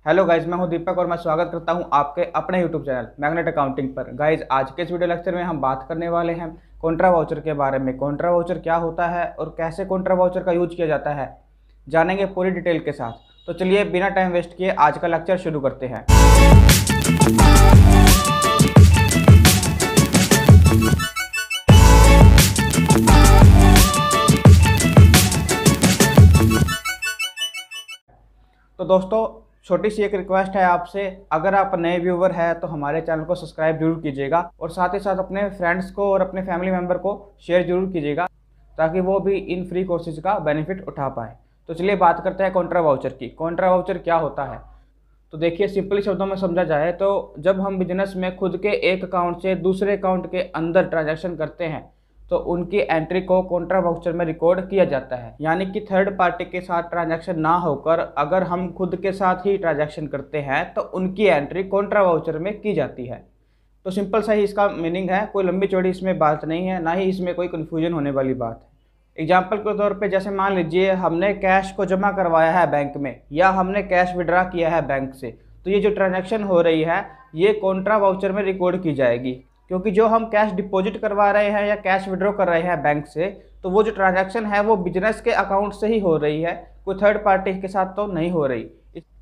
Hello guys, मैं हूं दीपक और मैं स्वागत करता हूं आपके अपने यूट्यूब चैनल मैग्नेट अकाउंटिंग पर। गाइज, आज के इस वीडियो लेक्चर में हम बात करने वाले हैं कॉन्ट्रा वाउचर के बारे में। कॉन्ट्रा वाउचर क्या होता है और कैसे कॉन्ट्रा वाउचर का यूज किया जाता है, जानेंगे पूरी डिटेल के साथ। तो चलिए बिना टाइम वेस्ट किए आज का लेक्चर शुरू करते हैं। तो दोस्तों, छोटी सी एक रिक्वेस्ट है आपसे, अगर आप नए व्यूवर हैं तो हमारे चैनल को सब्सक्राइब जरूर कीजिएगा और साथ ही साथ अपने फ्रेंड्स को और अपने फैमिली मेम्बर को शेयर जरूर कीजिएगा ताकि वो भी इन फ्री कोर्सेज का बेनिफिट उठा पाए। तो चलिए बात करते हैं कॉन्ट्रा वाउचर की। कॉन्ट्रा वाउचर क्या होता है, तो देखिए सिंपली शब्दों में समझा जाए तो जब हम बिजनेस में खुद के एक अकाउंट से दूसरे अकाउंट के अंदर ट्रांजैक्शन करते हैं तो उनकी एंट्री को कॉन्ट्रा वाउचर में रिकॉर्ड किया जाता है। यानी कि थर्ड पार्टी के साथ ट्रांजैक्शन ना होकर अगर हम खुद के साथ ही ट्रांजैक्शन करते हैं तो उनकी एंट्री कॉन्ट्रा वाउचर में की जाती है। तो सिंपल सा ही इसका मीनिंग है, कोई लंबी चौड़ी इसमें बात नहीं है, ना ही इसमें कोई कन्फ्यूजन होने वाली बात है। एग्जाम्पल के तौर पे जैसे मान लीजिए हमने कैश को जमा करवाया है बैंक में या हमने कैश विड्रा किया है बैंक से, तो ये जो ट्रांजैक्शन हो रही है ये कॉन्ट्रा वाउचर में रिकॉर्ड की जाएगी। क्योंकि जो हम कैश डिपॉजिट करवा रहे हैं या कैश विड्रॉ कर रहे हैं बैंक से, तो वो जो ट्रांजैक्शन है वो बिजनेस के अकाउंट से ही हो रही है, कोई थर्ड पार्टी के साथ तो नहीं हो रही।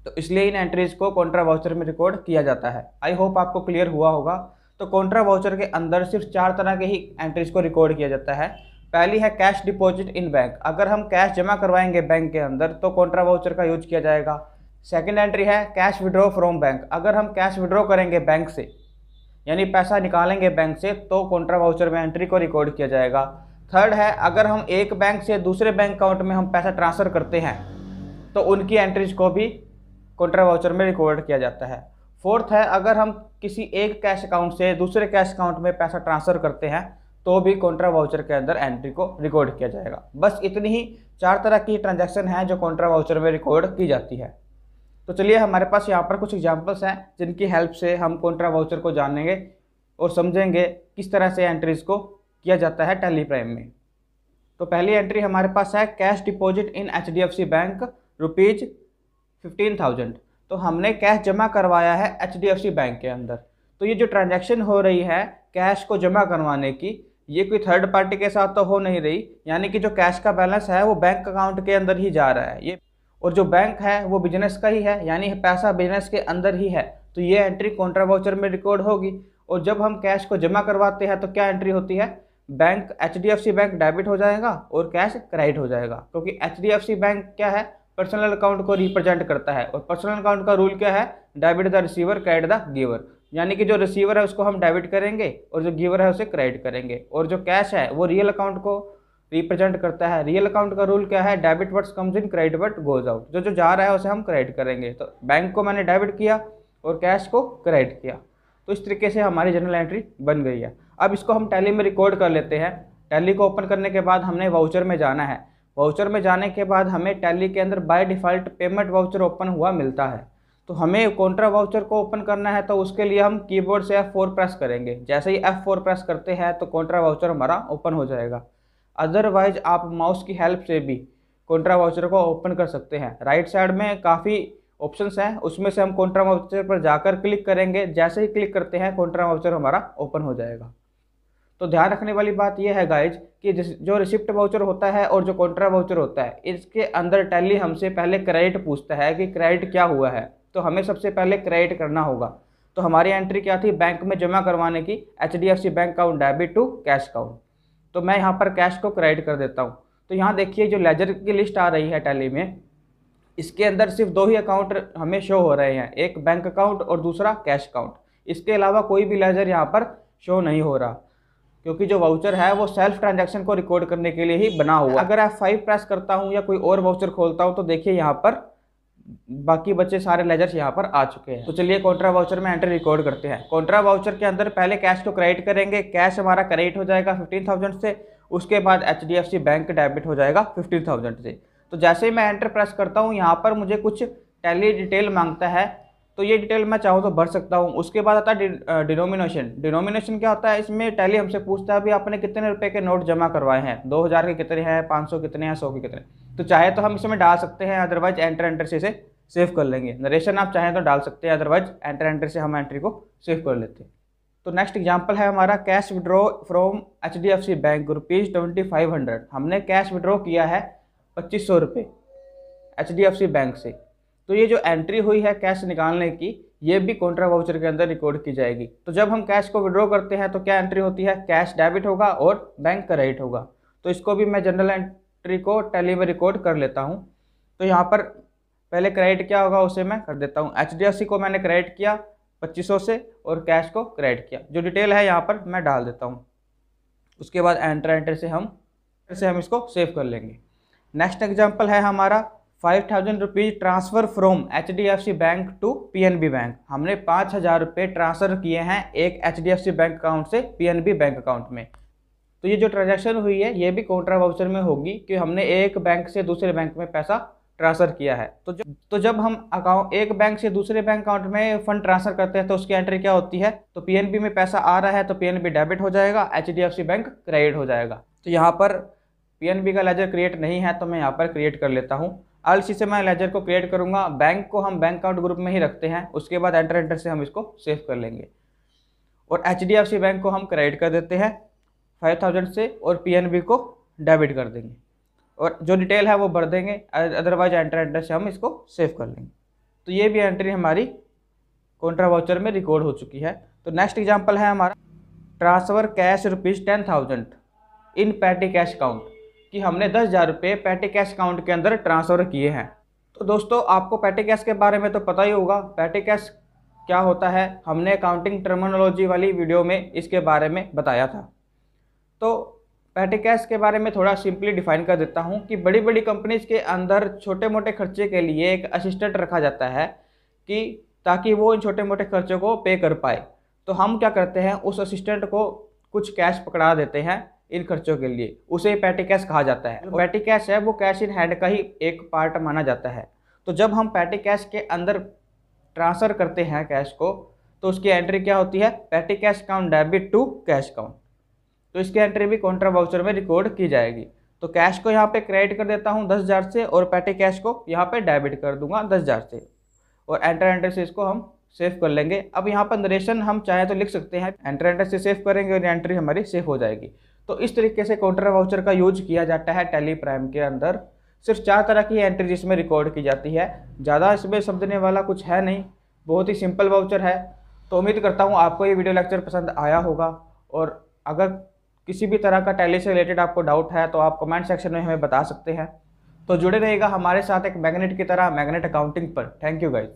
तो इसलिए इन एंट्रीज को कॉन्ट्रा वाउचर में रिकॉर्ड किया जाता है। आई होप आपको क्लियर हुआ होगा। तो कॉन्ट्रा वाउचर के अंदर सिर्फ 4 तरह के ही एंट्रीज को रिकॉर्ड किया जाता है। पहली है कैश डिपॉजिट इन बैंक, अगर हम कैश जमा करवाएंगे बैंक के अंदर तो कॉन्ट्रा वाउचर का यूज किया जाएगा। सेकेंड एंट्री है कैश विड्रॉ फ्रॉम बैंक, अगर हम कैश विड्रॉ करेंगे बैंक से यानी पैसा निकालेंगे बैंक से तो कॉन्ट्रा वाउचर में एंट्री को रिकॉर्ड किया जाएगा। थर्ड है अगर हम एक बैंक से दूसरे बैंक अकाउंट में हम पैसा ट्रांसफ़र करते हैं तो उनकी एंट्रीज को भी कॉन्ट्रा वाउचर में रिकॉर्ड किया जाता है। फोर्थ है अगर हम किसी एक कैश अकाउंट से दूसरे कैश अकाउंट में पैसा ट्रांसफ़र करते हैं तो भी कॉन्ट्रा वाउचर के अंदर एंट्री को रिकॉर्ड किया जाएगा। बस इतनी ही 4 तरह की ट्रांजैक्शन है जो कॉन्ट्रा वाउचर में रिकॉर्ड की जाती है। तो चलिए हमारे पास यहाँ पर कुछ एग्जांपल्स हैं जिनकी हेल्प से हम कॉन्ट्रा वाउचर को जानेंगे और समझेंगे किस तरह से एंट्रीज को किया जाता है टैली प्राइम में। तो पहली एंट्री हमारे पास है cash deposit in HDFC bank rupees 15,000। तो हमने कैश जमा करवाया है HDFC बैंक के अंदर। तो ये जो ट्रांजैक्शन हो रही है कैश को जमा करवाने की, ये कोई थर्ड पार्टी के साथ तो हो नहीं रही, यानी कि जो कैश का बैलेंस है वो बैंक अकाउंट के अंदर ही जा रहा है ये, और जो बैंक है वो बिजनेस का ही है, यानी पैसा बिजनेस के अंदर ही है। तो ये एंट्री कॉन्ट्रा वाउचर में रिकॉर्ड होगी। और जब हम कैश को जमा करवाते हैं तो क्या एंट्री होती है, बैंक HDFC बैंक डेबिट हो जाएगा और कैश क्रेडिट हो जाएगा। क्योंकि HDFC बैंक क्या है, पर्सनल अकाउंट को रिप्रेजेंट करता है और पर्सनल अकाउंट का रूल क्या है, debit the receiver credit the giver, यानी कि जो रिसीवर है उसको हम डेबिट करेंगे और जो गिवर है उसे क्रेडिट करेंगे। और जो कैश है वो रियल अकाउंट को रिप्रेजेंट करता है। रियल अकाउंट का रूल क्या है, debit words comes in credit word goes out, जो जो जा रहा है उसे हम क्रेडिट करेंगे। तो बैंक को मैंने डेबिट किया और कैश को क्रेडिट किया। तो इस तरीके से हमारी जनरल एंट्री बन गई है। अब इसको हम टैली में रिकॉर्ड कर लेते हैं। टैली को ओपन करने के बाद हमने वाउचर में जाना है। वाउचर में जाने के बाद हमें टैली के अंदर by default payment voucher open हुआ मिलता है। तो हमें कॉन्ट्रा वाउचर को ओपन करना है तो उसके लिए हम कीबोर्ड से F4 प्रेस करेंगे। जैसे ही F4 प्रेस करते हैं तो कॉन्ट्रा वाउचर हमारा ओपन हो जाएगा। अदरवाइज आप माउस की हेल्प से भी कॉन्ट्रा वाउचर को ओपन कर सकते हैं। राइट साइड में काफ़ी ऑप्शंस हैं, उसमें से हम कॉन्ट्रा वाउचर पर जाकर क्लिक करेंगे। जैसे ही क्लिक करते हैं कॉन्ट्रा वाउचर हमारा ओपन हो जाएगा। तो ध्यान रखने वाली बात यह है गाइज कि जो रिसिप्ट वाउचर होता है और जो कॉन्ट्रा वाउचर होता है इसके अंदर टैली हमसे पहले क्रेडिट पूछता है कि क्रेडिट क्या हुआ है, तो हमें सबसे पहले क्रेडिट करना होगा। तो हमारी एंट्री क्या थी, बैंक में जमा करवाने की, HDFC bank account debit to cash account. तो मैं यहाँ पर कैश को क्रेडिट कर देता हूँ। तो यहाँ देखिए जो लेजर की लिस्ट आ रही है टैली में, इसके अंदर सिर्फ 2 ही अकाउंट हमें शो हो रहे हैं, एक बैंक अकाउंट और दूसरा कैश अकाउंट। इसके अलावा कोई भी लेजर यहाँ पर शो नहीं हो रहा, क्योंकि जो वाउचर है वो सेल्फ ट्रांजैक्शन को रिकॉर्ड करने के लिए ही बना हुआ। अगर F5 प्रेस करता हूँ या कोई और वाउचर खोलता हूँ तो देखिए यहाँ पर बाकी बचे सारे लेजर्स यहाँ पर आ चुके हैं। तो चलिए कॉन्ट्रा वाउचर में एंट्री रिकॉर्ड करते हैं। कॉन्ट्रा वाउचर के अंदर पहले कैश को क्रेडिट करेंगे, कैश हमारा क्रेडिट हो जाएगा 15,000 से, उसके बाद HDFC बैंक डेबिट हो जाएगा 15,000 से। तो जैसे ही मैं एंटर प्रेस करता हूँ यहाँ पर मुझे कुछ टैली डिटेल मांगता है, तो ये डिटेल मैं चाहूँ तो भर सकता हूँ। उसके बाद आता है डिनोमिनेशन। डिनोमिनेशन क्या होता है, इसमें टैली हमसे पूछता है अभी आपने कितने रुपए के नोट जमा करवाए हैं, 2000 के कितने हैं, 500 कितने हैं, 100 के कितने। तो चाहे तो हम इसमें डाल सकते हैं, अदरवाइज एंटर से इसे सेव कर लेंगे। नरेशन आप चाहें तो डाल सकते हैं, अदरवाइज एंटर एंट्री से हम एंट्री को सेव कर लेते हैं। तो नेक्स्ट एग्जांपल है हमारा cash withdraw from HDFC bank ₹2500। हमने कैश विड्रॉ किया है 2500 रुपये HDFC बैंक से। तो ये जो एंट्री हुई है कैश निकालने की, ये भी कॉन्ट्रा वाउचर के अंदर रिकॉर्ड की जाएगी। तो जब हम कैश को विड्रॉ करते हैं तो क्या एंट्री होती है, कैश डेबिट होगा और बैंक क्रेडिट होगा। तो इसको भी मैं जनरल एंट्री को टैली में रिकॉर्ड कर लेता हूँ। तो यहाँ पर पहले क्रेडिट क्या होगा उसे मैं कर देता हूँ। HDFC को मैंने क्रेडिट किया 2500 से और कैश को क्रेडिट किया, जो डिटेल है यहाँ पर मैं डाल देता हूँ। उसके बाद एंटर एंटर से हम इसको सेव कर लेंगे। नेक्स्ट एग्जाम्पल है हमारा 5000 rupees transfer from HDFC bank to PNB bank. हमने 5000 रुपये ट्रांसफ़र किए हैं एक HDFC बैंक अकाउंट से PNB बैंक अकाउंट में। तो ये जो ट्रांजैक्शन हुई है ये भी कॉन्ट्रा वाउचर में होगी कि हमने एक बैंक से दूसरे बैंक में पैसा ट्रांसफ़र किया है। तो जब हम अकाउंट एक बैंक से दूसरे बैंक अकाउंट में फ़ंड ट्रांसफ़र करते हैं तो उसकी एंट्री क्या होती है, तो PNB में पैसा आ रहा है तो PNB डेबिट हो जाएगा, HDFC बैंक क्रेडिट हो जाएगा। तो यहाँ पर PNB का लेजर क्रिएट नहीं है तो मैं यहाँ पर क्रिएट कर लेता हूँ। इसी से मैं लेजर को क्रिएट करूँगा। बैंक को हम बैंक अकाउंट ग्रुप में ही रखते हैं। उसके बाद एंटर एंटर से हम इसको सेव कर लेंगे और HDFC बैंक को हम क्रेडिट कर देते हैं 5000 से और PNB को डेबिट कर देंगे और जो डिटेल है वो भर देंगे, अदरवाइज एंटर एंटर से हम इसको सेव कर लेंगे। तो ये भी एंट्री हमारी कॉन्ट्रा वाउचर में रिकॉर्ड हो चुकी है। तो नेक्स्ट एग्जांपल है हमारा ट्रांसफ़र कैश ₹10,000 इन पैटी कैश अकाउंट, कि हमने 10,000 रुपये पैटी कैश अकाउंट के अंदर ट्रांसफ़र किए हैं। तो दोस्तों आपको पैटी कैश के बारे में तो पता ही होगा, पैटी कैश क्या होता है, हमने अकाउंटिंग टर्मिनोलॉजी वाली वीडियो में इसके बारे में बताया था। तो पैटी कैश के बारे में थोड़ा सिंपली डिफाइन कर देता हूँ कि बड़ी बड़ी कंपनीज़ के अंदर छोटे मोटे खर्चे के लिए एक असिस्टेंट रखा जाता है कि ताकि वो इन छोटे मोटे खर्चों को पे कर पाए। तो हम क्या करते हैं, उस असिस्टेंट को कुछ कैश पकड़ा देते हैं इन खर्चों के लिए, उसे पैटी कैश कहा जाता है। पैटी कैश है वो कैश इन हैंड का ही एक पार्ट माना जाता है। तो जब हम पैटी कैश के अंदर ट्रांसफ़र करते हैं कैश को तो उसकी एंट्री क्या होती है, petty cash account debit to cash account. तो इसकी एंट्री भी कॉन्ट्रा वाउचर में रिकॉर्ड की जाएगी। तो कैश को यहाँ पे क्रेडिट कर देता हूँ 10,000 से और पैटी कैश को यहाँ पे डेबिट कर दूंगा 10,000 से और एंटर एंटर से इसको हम सेव कर लेंगे। अब यहाँ पर नरेशन हम चाहे तो लिख सकते हैं, एंटर एंटर से सेव करेंगे और एंट्री हमारी सेव हो जाएगी। तो इस तरीके से कॉन्ट्रा वाउचर का यूज किया जाता है टैली प्राइम के अंदर। सिर्फ 4 तरह की एंट्री जिसमें रिकॉर्ड की जाती है, ज़्यादा इसमें समझने वाला कुछ है नहीं, बहुत ही सिंपल वाउचर है। तो उम्मीद करता हूँ आपको ये वीडियो लेक्चर पसंद आया होगा और अगर किसी भी तरह का टैली से रिलेटेड आपको डाउट है तो आप कमेंट सेक्शन में हमें बता सकते हैं। तो जुड़े रहिएगा हमारे साथ एक मैग्नेट की तरह मैग्नेट अकाउंटिंग पर। Thank you guys.